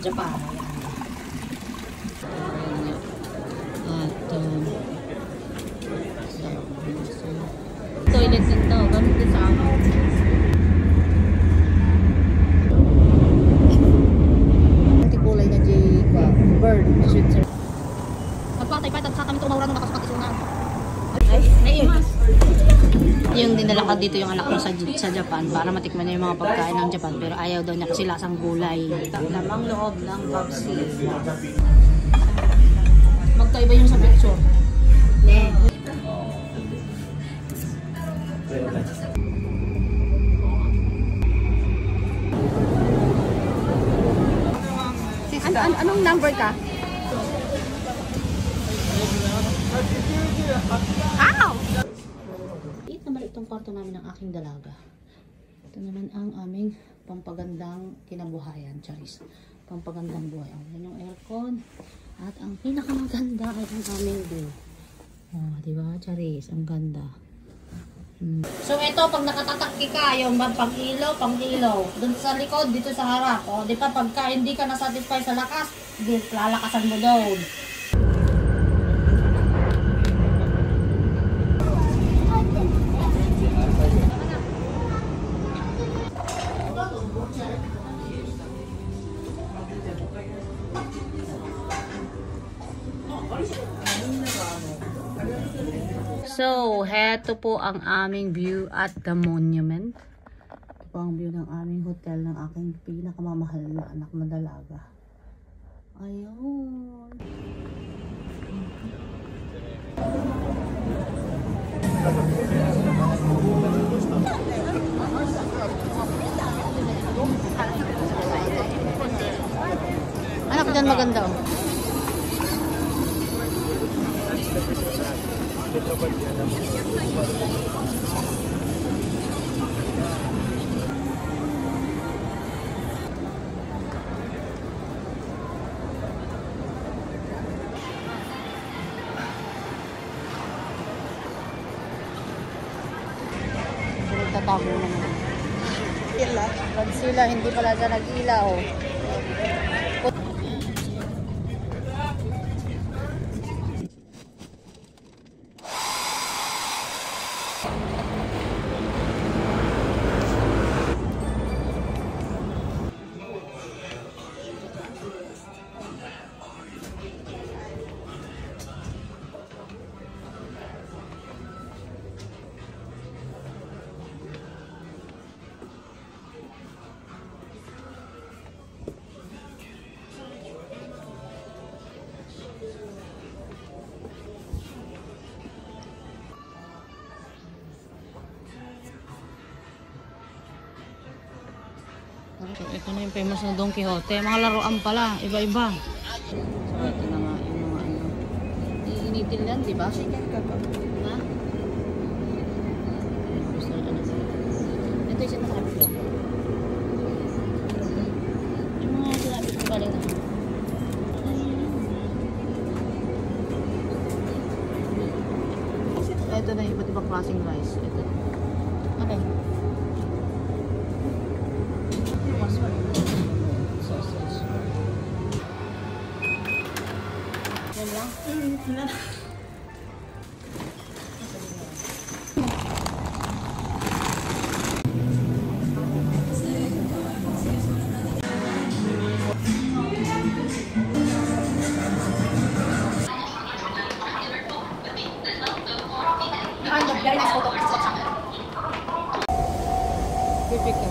Japan. At toilet din to, ganun din sa amin. Kulay na bird na Switzerland. Nagpatay pa, sa kami tumawran nung nakaspakisungan. Ay, mas. Yung dinala ka dito yung anak ko sa Japan para matikman niya yung mga pagkain ng Japan, pero ayaw daw niya kasi lasang gulay. Lamang loob ng Babsi. Magkaiba yung sa picture. Yeah. Anong number ka? Ow! Naman itong kwarto namin ng aking dalaga. Ito naman ang aming pampagandang kinabuhayan, Charis. Pampagandang buhay. Ayan yung aircon. At ang pinakamaganda ay ang aming view. Oh, diba, Charis? Ang ganda. So, ito, pag nakatataki ka, yung pang-ilaw. Dun sa likod, dito sa harap. O, di pa, pagka hindi ka nasatisfy sa lakas, lalakasan mo doon. So, heto po ang aming view at the monument. Ito po ang view ng aming hotel ng aking pinakamamahal na anak na dalaga. Ayun. Anak dyan maganda oh. Nagtatago naman. Sila hindi pala dyan nag-ilaw. Ito na yung famous na Don Quixote. Mga laruan pala, iba-iba. So, ito na nga yung mga ano. Iinitin yan, di ba? Ha? Ito yung sinasabi ko. Yung mga sinabi ko galing na. Ito na yung iba't ibang klaseng rice. Ito. Okay. Sausage. Yan lang? Yan lang. Very nice photo. Perfect.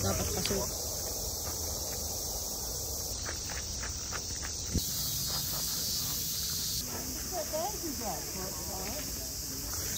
Dapat pasok.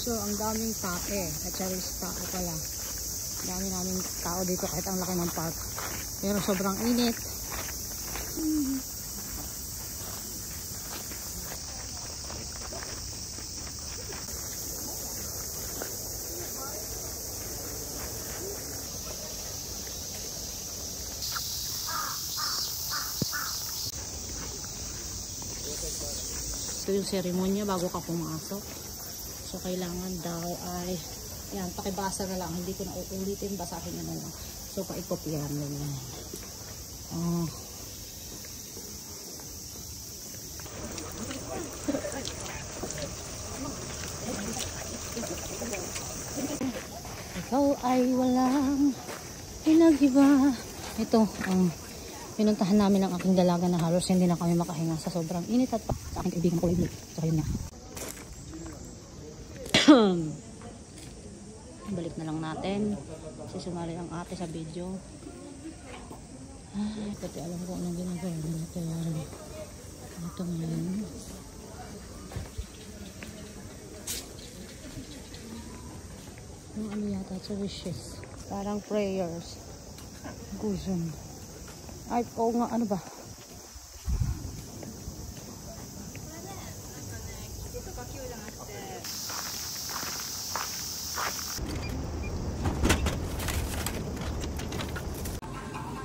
So, ang daming tae. At charis tao pala. Dami namin tao dito kahit ang laki ng park. Pero sobrang init. Ito yung seremonya bago ka pumasok. So, kailangan daw ay, yan, pakibasa na lang. Hindi ko na uulitin, basahin na lang. So, paikopyan na yan. Ikaw ay walang pinag-iba. Ito, pinuntahan namin ang aking dalaga na halos hindi na kami makahinga sa sobrang init at sa aking kaibigan ko. So, yun nga. Balik na lang natin. Kasi sumali ang ate sa video. Ay, pati alam ko anong ginagawa natin. Ito ngayon. Yung ano yata sa wishes. Parang prayers. Guzon. Ay, oo nga, ano ba?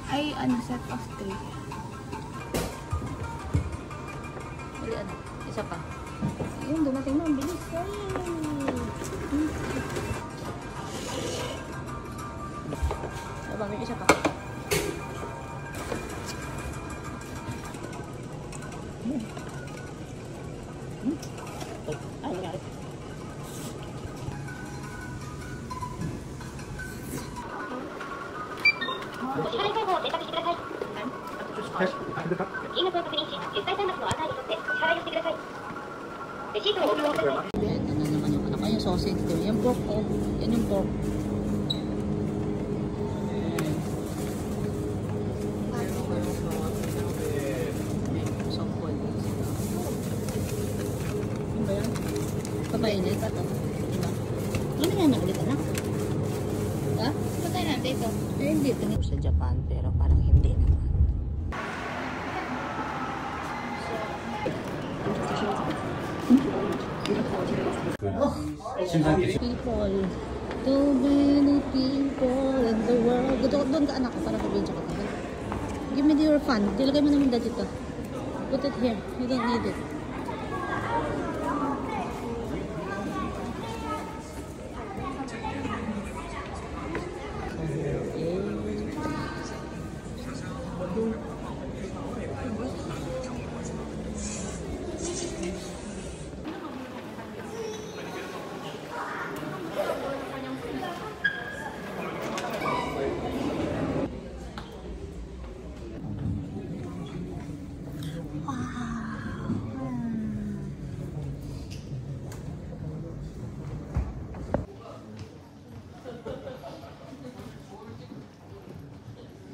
Ay, ano, set of 3. Hindi, ano? Isa pa. Ayun, dumating na. Ang bilis. Ay, may isa pa. Ay, ay. Yan na naman yung anak ko, yung sausage ko. Yung pork ko. Yan yung pork. Ano ba yan? Papainit pa to. Diba? Ano yan na ulit, anak? Ha? Patay natin ito. Eh, hindi. Tingin sa Japan, pero parang hindi naman. Oh, people. Too many people in the world. Doon ka anak ko, para ka-video ka. Give me your fun. Dilagay mo naman dito. Put it here. You don't need it.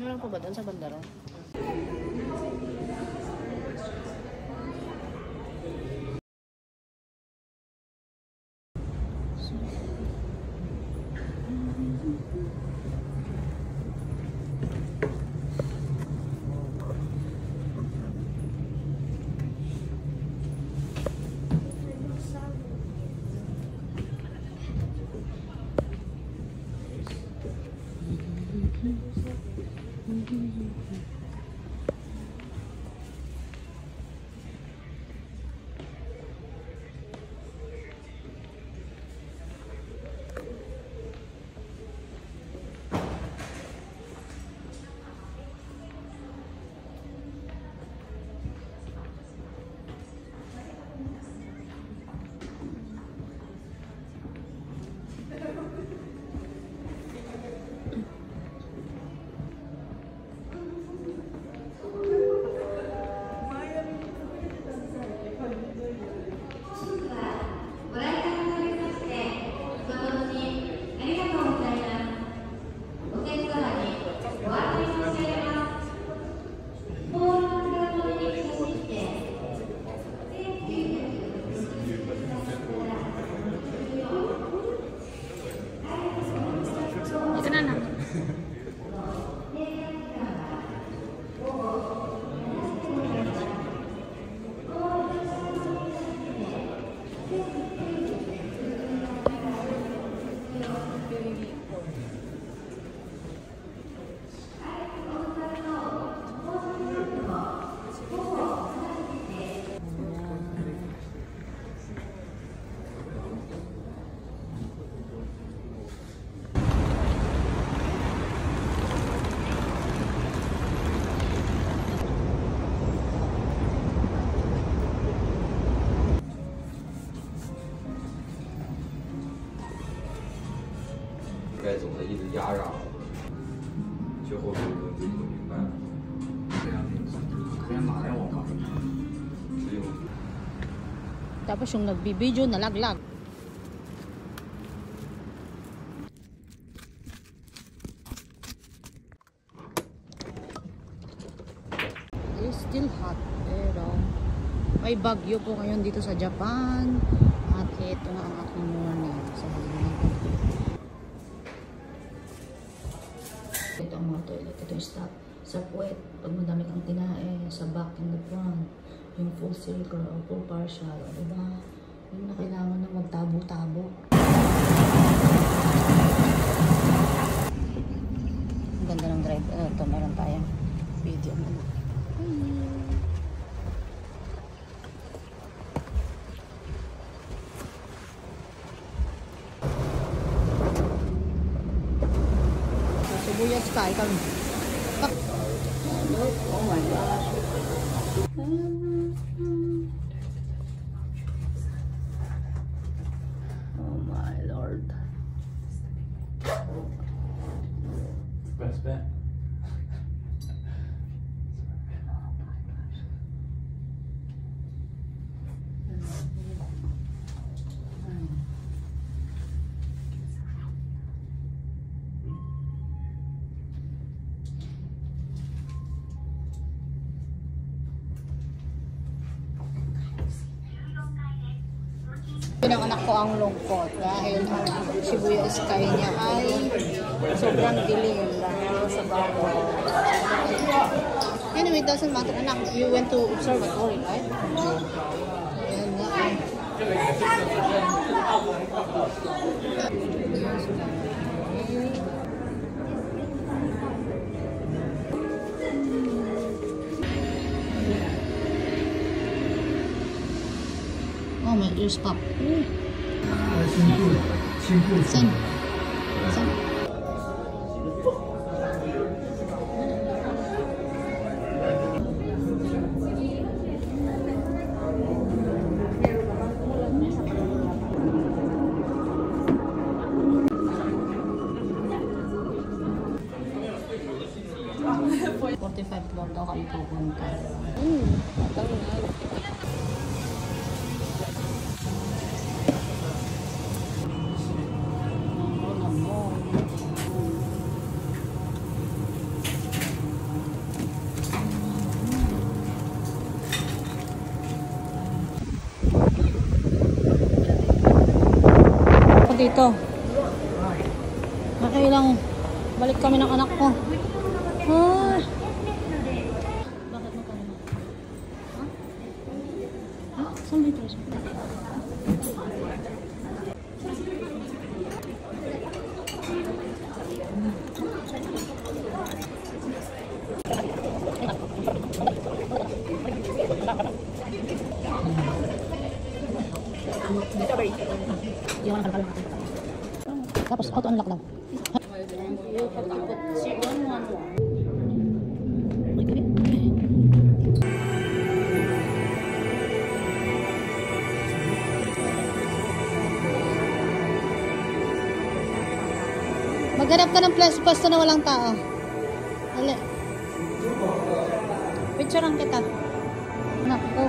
Meron pa ba doon sa bandara? Tapos yung nagbibideo, nalaglag. It's still hot, pero may bagyo po ngayon dito sa Japan. At ito na ang aking morning. Ito ang mga toilet. Ito yung stop sa puwet. Pag madami kang tinae, sa back and the front. Yung full circle o full partial. O diba? Yung na kailangan na magtabo-tabo. Ang ganda ng drive. Ito, meron tayong video mo na. Shibuya Sky kami. Oh my gosh. Oh my lord. Best bet. Pinanganak ko ang lungkot dahil ang Shibuya Sky niya ay sobrang dilim dahil sa bawal. Anyway, it doesn't matter. Anak, you went to observatory, right? Ayan nga ay. Oh, my ears pop. Saan? Saan? floor daw kami pupunta. Matawag. Dito. Nakailang balik kami ng anak ko. Ah. Bakit mo kami? Ha? Ha? Saan dito? Tapos auto-unlock lang. You have to put C111. Maghanap ka ng pwesto na walang tao. Dali. Picturean kita. Naku.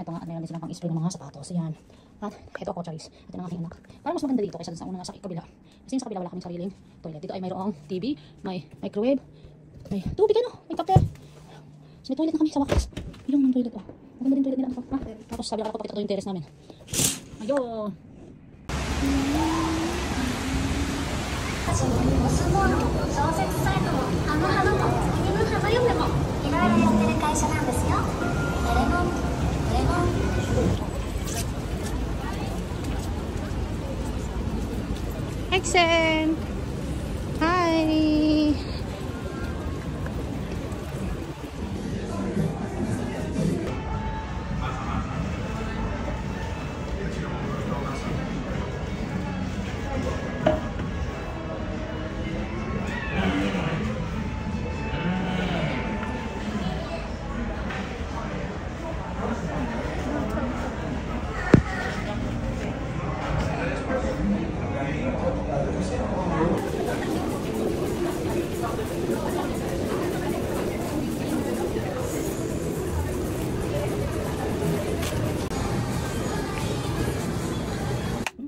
Ito nga, meron din silang pang-spray ng mga sapatos. Yan. At ito ako, Charis. Ito ng aking anak. Parang mas maganda dito kaysa sa unang nasa kabila. Kasi sa kabila wala kaming sariling toilet. Dito ay mayroong TV, may microwave, may tubig, ano, may kape. So, may toilet na kami sa wakas. Yung toilet, oh. Maganda din toilet nila. Ha? Tapos sabi ako, pakita ito yung terrace namin. Ayun. お相撲の小説サイトのあの花も君の花嫁もいろいろやってる会社なんですよ。これもこれも Exen! Hi!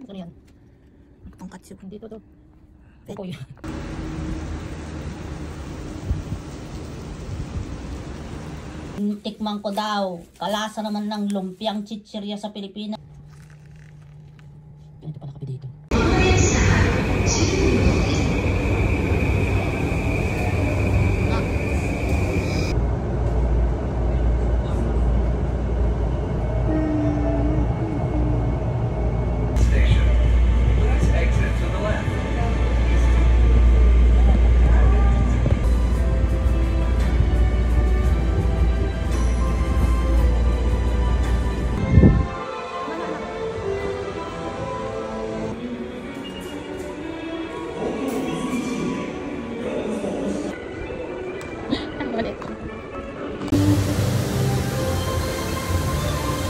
Ano yan? Ang katsuk dito to. Pekoy. Tikman ko daw. Kalasa naman ng lumpiang chichirya sa Pilipinas. Ito pala kape dito.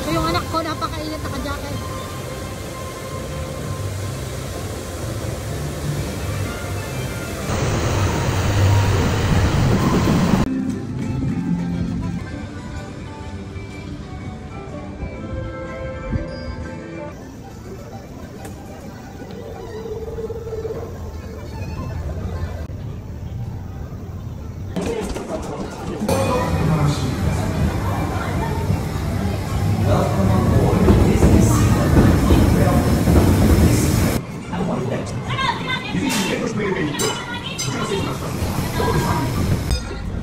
So yung anak ko napakainit na ka-jacket.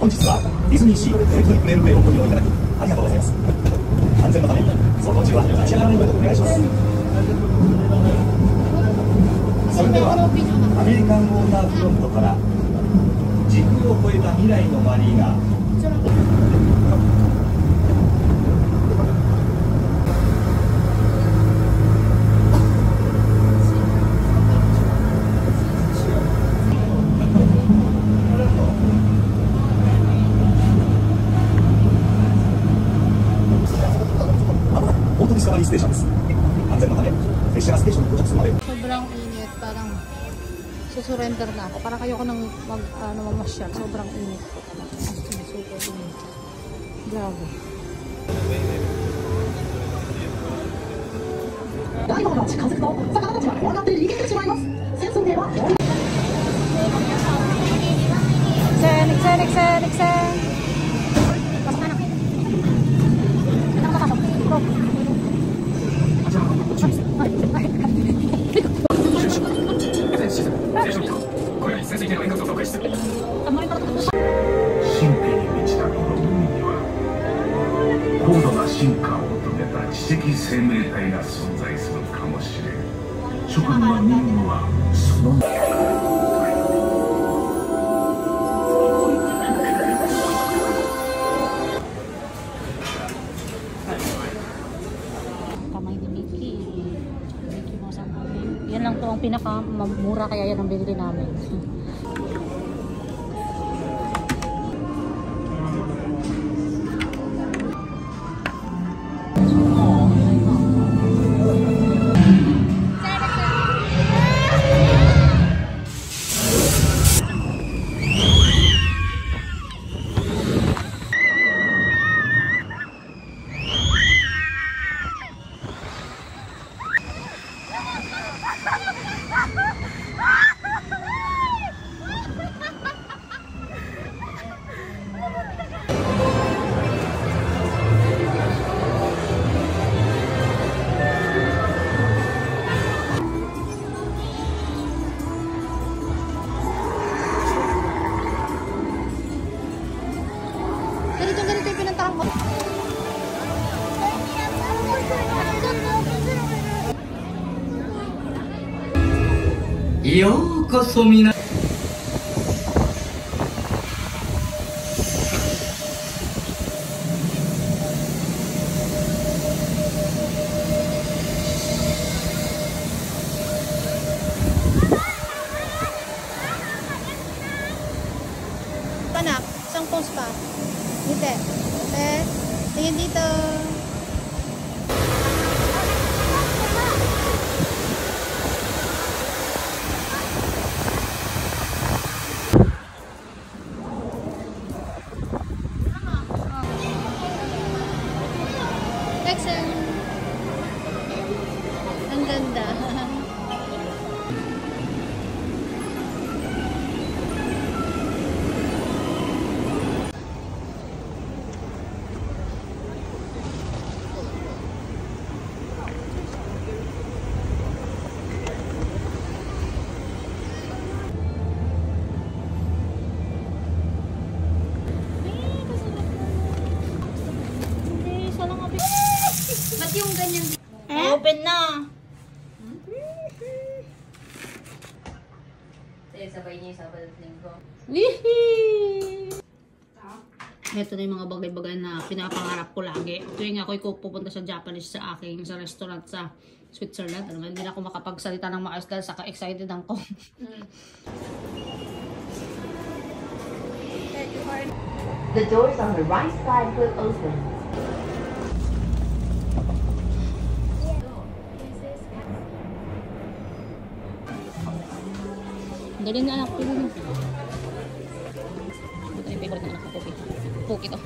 本日はディズニーシーテレビメールでご利用いただきありがとうございます。安全のため走行中は立ち上がらないことをお願いします。それではアメリカンウォーターフロントから時空を超えた未来のマリーがディスカバリーステーションです。安全のため列車がステーションに到着するまで Sobrang init, parang susurrender na ako. Parang kayo ko nang mamasyal. Sobrang init. Super init. Grabe. Exen! Pasok na na. Go. 知的生命体が存在するかもしれん。職人は任務はそのkamay ni Mickey. Mickey Mouse ang aming. Yan lang to ang pinakamura kaya yan ang binili namin. Ganito yung pinuntahan ko. Yokoso mina. Anak, isang post pa. Dito. Tingin dito. Texan. Ang ganda. Ba't yung ganyan? Open na. Sabay niya yung Sabado at Linggo. Ito na yung mga bagay-bagay na pinapangarap ko lagi. Tuwing ako'y pupunta sa Japanese sa restaurant sa Switzerland. Ano, hindi na ako makapagsalita ng maayos dahil saka excited ako. The doors on the right side will open. Dali na anak, pili na. Ito yung favorite na anak ko, Cookie. Cookie to.